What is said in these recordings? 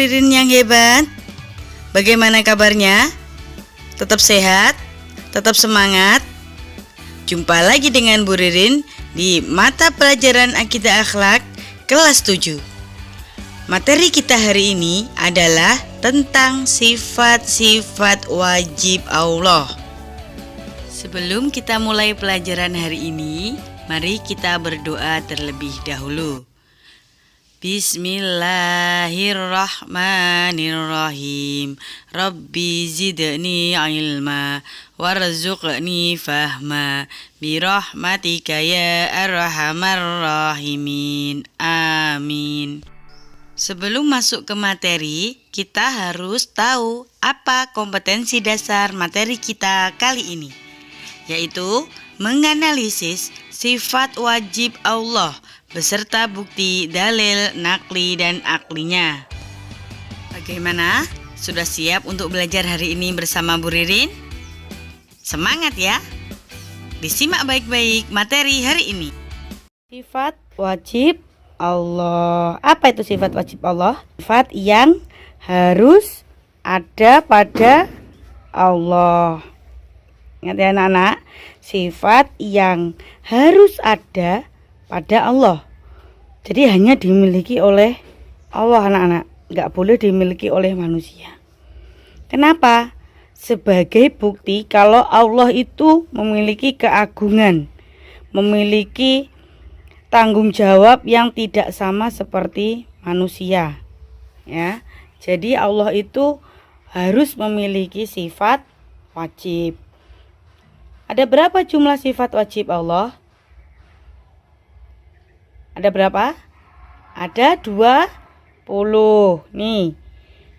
Ririn yang hebat. Bagaimana kabarnya? Tetap sehat? Tetap semangat? Jumpa lagi dengan Bu Ririn di mata pelajaran Akidah Akhlak kelas 7. Materi kita hari ini adalah tentang sifat-sifat wajib Allah. Sebelum kita mulai pelajaran hari ini, mari kita berdoa terlebih dahulu. Bismillahirrahmanirrahim. Rabbi zidni ilma warzuqni fahma birahmatika ya arhamar rahimin. Amin. Sebelum masuk ke materi, kita harus tahu apa kompetensi dasar materi kita kali ini, yaitu menganalisis sifat wajib Allah beserta bukti, dalil, nakli, dan aklinya. Bagaimana? Sudah siap untuk belajar hari ini bersama Bu Ririn? Semangat ya! Disimak baik-baik materi hari ini. Sifat wajib Allah. Apa itu sifat wajib Allah? Sifat yang harus ada pada Allah. Ingat ya anak-anak, sifat yang harus ada pada Allah. Jadi hanya dimiliki oleh Allah anak-anak, nggak boleh dimiliki oleh manusia. Kenapa? Sebagai bukti kalau Allah itu memiliki keagungan, memiliki tanggung jawab yang tidak sama seperti manusia. Ya, jadi Allah itu harus memiliki sifat wajib. Ada berapa jumlah sifat wajib Allah? Ada berapa? Ada 20. Nih,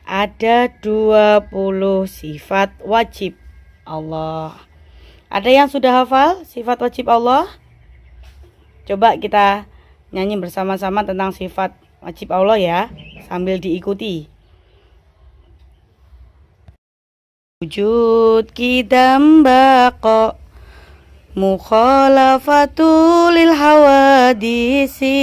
ada 20 sifat wajib Allah. Ada yang sudah hafal sifat wajib Allah? Coba kita nyanyi bersama-sama tentang sifat wajib Allah ya, sambil diikuti. Wujud qidam baqa mukhalafatul hawadisi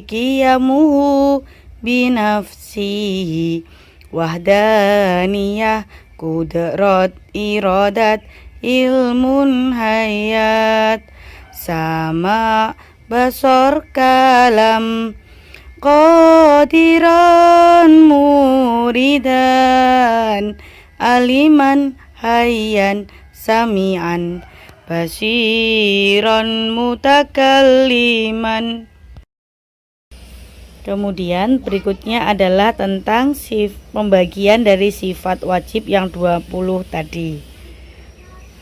qiyamuhu binafsihi wahdaniyah qudrat iradat ilmun hayat sama basar kalam qadiran muridan aliman hayyan sami'an basiran mutakalliman. Kemudian berikutnya adalah tentang pembagian dari sifat wajib yang 20 tadi.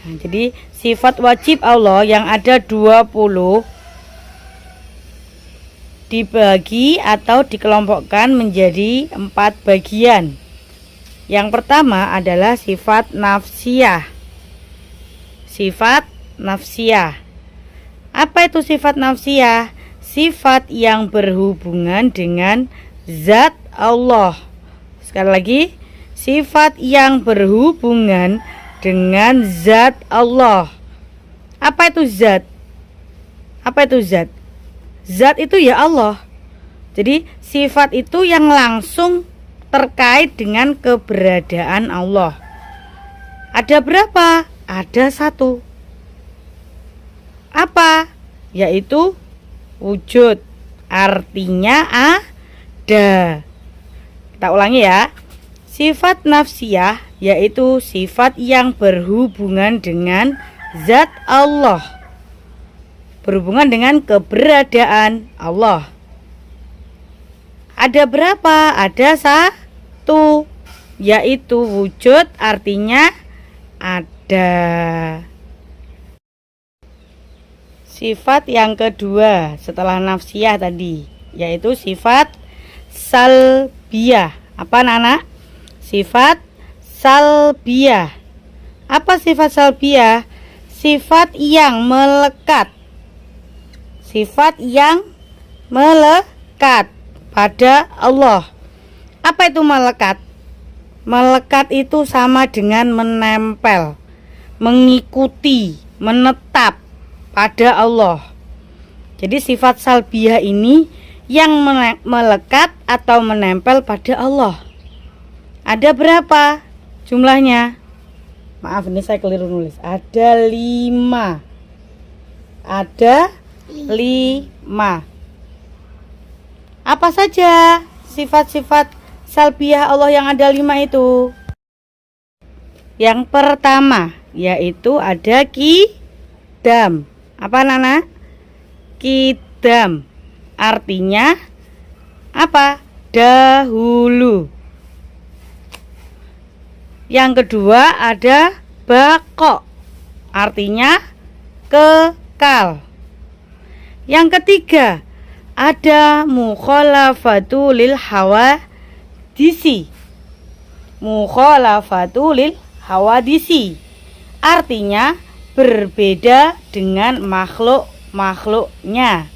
Nah, jadi sifat wajib Allah yang ada 20 dibagi atau dikelompokkan menjadi 4 bagian. Yang pertama adalah sifat nafsiyah. Sifat nafsiyah. Apa itu sifat nafsiyah? Sifat yang berhubungan dengan zat Allah. Sekali lagi, sifat yang berhubungan dengan zat Allah. Apa itu zat? Apa itu zat? Zat itu ya Allah. Jadi sifat itu yang langsung terkait dengan keberadaan Allah. Ada berapa? Ada 1. Apa? Yaitu wujud. Artinya ada. Kita ulangi ya. Sifat nafsiyah yaitu sifat yang berhubungan dengan zat Allah, berhubungan dengan keberadaan Allah. Ada berapa? Ada 1, yaitu wujud, artinya ada. Sifat yang kedua setelah nafsiyah tadi, yaitu sifat salbiyah. Apa anak-anak? Sifat salbiyah. Apa sifat salbiyah? Sifat yang melekat. Sifat yang melekat pada Allah. Apa itu melekat? Melekat itu sama dengan menempel, mengikuti, menetap pada Allah. Jadi sifat salbiyah ini yang melekat atau menempel pada Allah. Ada berapa jumlahnya? Maaf, ini saya keliru nulis. Ada 5. Ada 5. Apa saja sifat-sifat salbiyah Allah yang ada 5 itu? Yang pertama yaitu ada qidam. Apa Nana? Qidam. Artinya apa? Dahulu. Yang kedua ada baqo. Artinya kekal. Yang ketiga ada mukhalafatu lil hawadisi. Mukhalafatu lil hawadisi. Artinya berbeda dengan makhluk-makhluknya.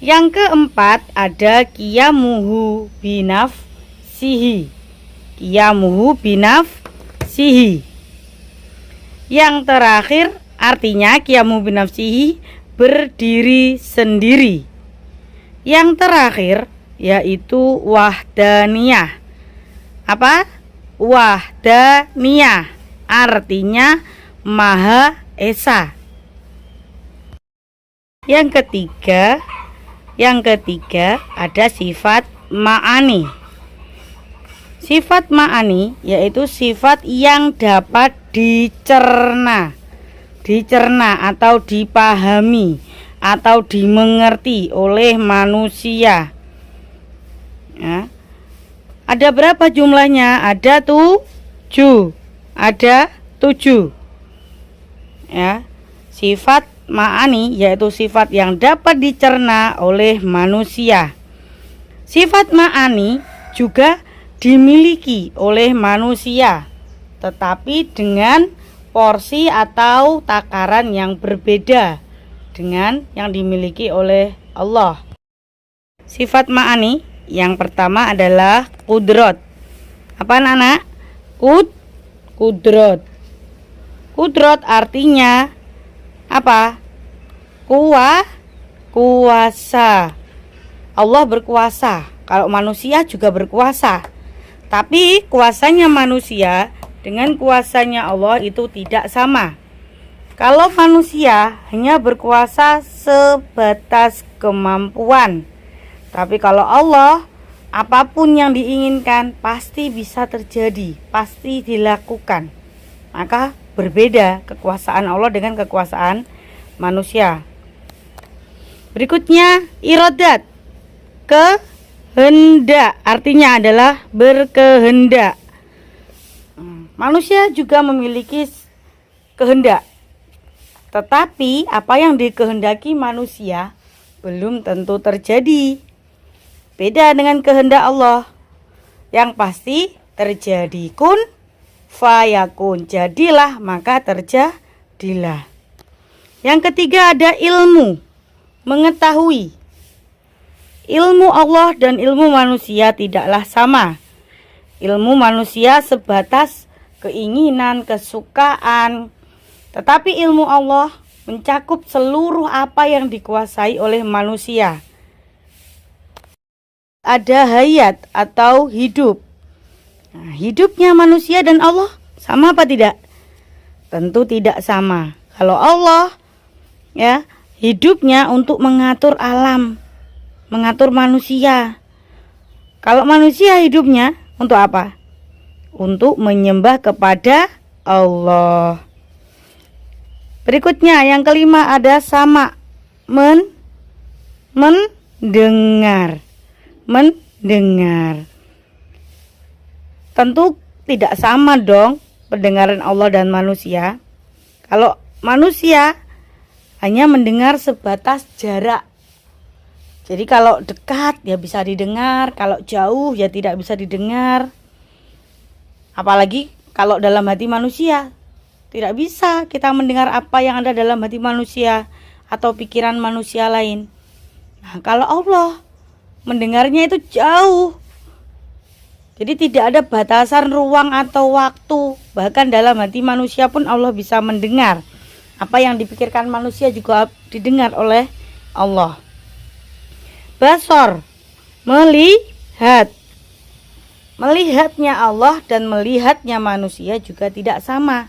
Yang keempat ada qiyamuhu binafsihi. Qiyamuhu binafsihi. Yang terakhir artinya qiyamuhu binafsihi, berdiri sendiri. Yang terakhir yaitu wahdaniyah. Apa? Wahdaniyah artinya Maha Esa. Yang ketiga ada sifat ma'ani. Sifat ma'ani yaitu sifat yang dapat dicerna atau dipahami atau dimengerti oleh manusia. Ya. Ada berapa jumlahnya? Ada 7. Ada 7. Ya. Sifat ma'ani yaitu sifat yang dapat dicerna oleh manusia. Sifat ma'ani juga dimiliki oleh manusia, tetapi dengan porsi atau takaran yang berbeda dengan yang dimiliki oleh Allah. Sifat ma'ani yang pertama adalah kudrot. Apa anak-anak? Kudrot. Kudrot artinya apa? Kuasa. Allah berkuasa. Kalau manusia juga berkuasa. Tapi kuasanya manusia dengan kuasanya Allah itu tidak sama. Kalau manusia hanya berkuasa sebatas kemampuan. Tapi kalau Allah, apapun yang diinginkan pasti bisa terjadi, pasti dilakukan. Maka berbeda kekuasaan Allah dengan kekuasaan manusia. Berikutnya iradat. Kehendak artinya adalah berkehendak. Manusia juga memiliki kehendak. Tetapi apa yang dikehendaki manusia belum tentu terjadi. Beda dengan kehendak Allah. Yang pasti terjadi kun fayakun. Jadilah maka terjadilah. Yang ketiga ada ilmu. Mengetahui. Ilmu Allah dan ilmu manusia tidaklah sama. Ilmu manusia sebatas keinginan, kesukaan. Tetapi ilmu Allah mencakup seluruh apa yang dikuasai oleh manusia. Ada hayat atau hidup. Nah, hidupnya manusia dan Allah sama apa tidak? Tentu tidak sama. Kalau Allah ya, hidupnya untuk mengatur alam, mengatur manusia. Kalau manusia hidupnya untuk apa? Untuk menyembah kepada Allah. Berikutnya yang kelima ada sama. Mendengar. Tentu tidak sama dong pendengaran Allah dan manusia. Kalau manusia hanya mendengar sebatas jarak. Jadi kalau dekat ya bisa didengar, kalau jauh ya tidak bisa didengar. Apalagi kalau dalam hati manusia, tidak bisa kita mendengar apa yang ada dalam hati manusia atau pikiran manusia lain. Nah, kalau Allah mendengarnya itu jauh. Jadi tidak ada batasan ruang atau waktu. Bahkan dalam hati manusia pun Allah bisa mendengar. Apa yang dipikirkan manusia juga didengar oleh Allah. Basor, melihat. Melihatnya Allah dan melihatnya manusia juga tidak sama.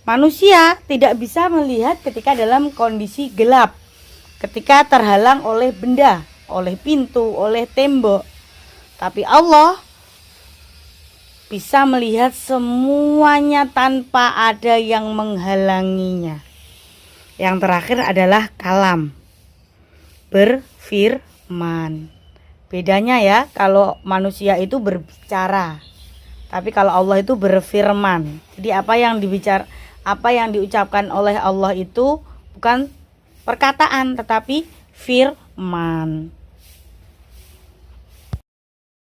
Manusia tidak bisa melihat ketika dalam kondisi gelap, ketika terhalang oleh benda, oleh pintu, oleh tembok. Tapi Allah bisa melihat semuanya tanpa ada yang menghalanginya. Yang terakhir adalah kalam, berfirman. Bedanya ya, kalau manusia itu berbicara, tapi kalau Allah itu berfirman. Jadi apa yang diucapkan oleh Allah itu bukan perkataan tetapi firman.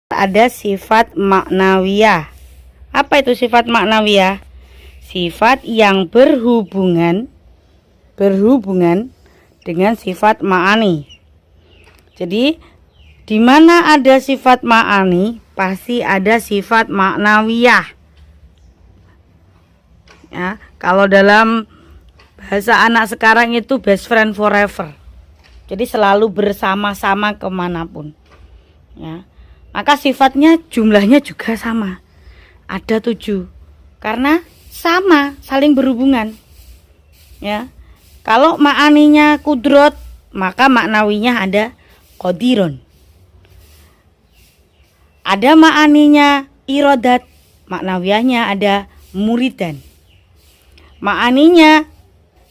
Ada sifat maknawiyah. Apa itu sifat maknawiyah? Sifat yang berhubungan dengan sifat ma'ani. Jadi di mana ada sifat ma'ani, pasti ada sifat maknawiyah. Ya, kalau dalam bahasa anak sekarang itu best friend forever. Jadi selalu bersama-sama kemanapun. Ya, maka sifatnya jumlahnya juga sama. Ada 7. Karena sama, saling berhubungan. Ya, kalau ma'aninya kudrot, maka maknawinya ada qadirun. Ada ma'aninya irodat, maknawiyahnya ada muridan. Ma'aninya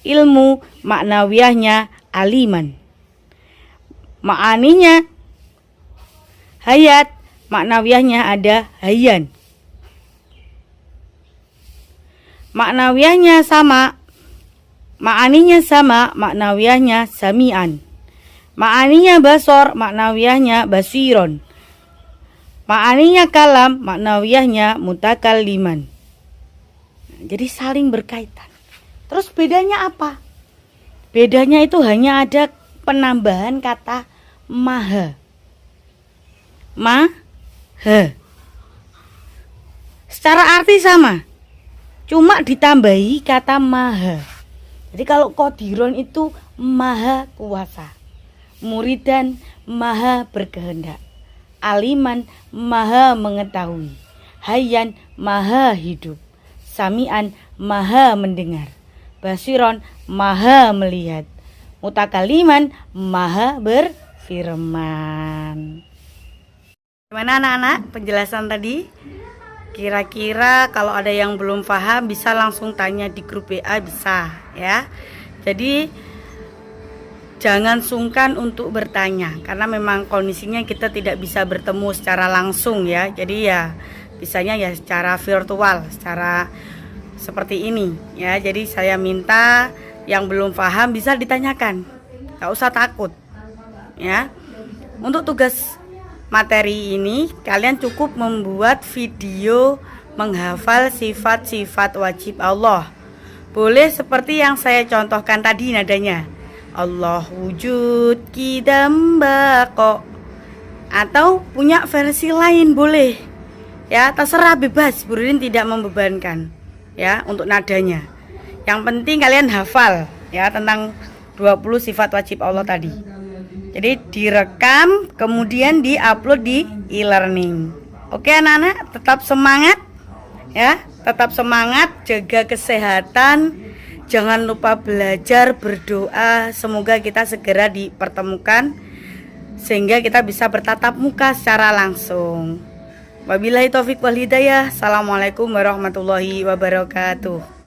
ilmu, maknawiyahnya aliman. Ma'aninya hayat, maknawiyahnya ada hayyan. Maknawiyahnya sama, ma'aninya sama, maknawiyahnya sami'an. Ma'aninya basor, maknawiyahnya basiron. Ma'aninya kalam, maknawiyahnya mutakalliman. Jadi saling berkaitan. Terus bedanya apa? Bedanya itu hanya ada penambahan kata maha. Maha. Secara arti sama, cuma ditambahi kata maha. Jadi kalau qadiron itu maha kuasa, muridan maha berkehendak, aliman maha mengetahui, hayyan maha hidup, sami'an maha mendengar, basiron maha melihat, mutakaliman maha berfirman. Gimana anak-anak penjelasan tadi? Kira-kira kalau ada yang belum paham bisa langsung tanya di grup WA bisa ya. Jadi jangan sungkan untuk bertanya karena memang kondisinya kita tidak bisa bertemu secara langsung ya. Jadi ya bisanya ya secara virtual, secara seperti ini ya. Jadi saya minta yang belum paham bisa ditanyakan, gak usah takut ya. Untuk tugas materi ini kalian cukup membuat video menghafal sifat-sifat wajib Allah. Boleh seperti yang saya contohkan tadi nadanya, Allah wujud qidam baqa, atau punya versi lain boleh ya, terserah, bebas. Bu Ririn tidak membebankan ya untuk nadanya. Yang penting kalian hafal ya tentang 20 sifat wajib Allah tadi. Jadi direkam kemudian diupload di e-learning. Oke anak-anak, tetap semangat ya, tetap semangat, jaga kesehatan. Jangan lupa belajar, berdoa, semoga kita segera dipertemukan sehingga kita bisa bertatap muka secara langsung. Wabillahi taufik wal hidayah. Assalamualaikum warahmatullahi wabarakatuh.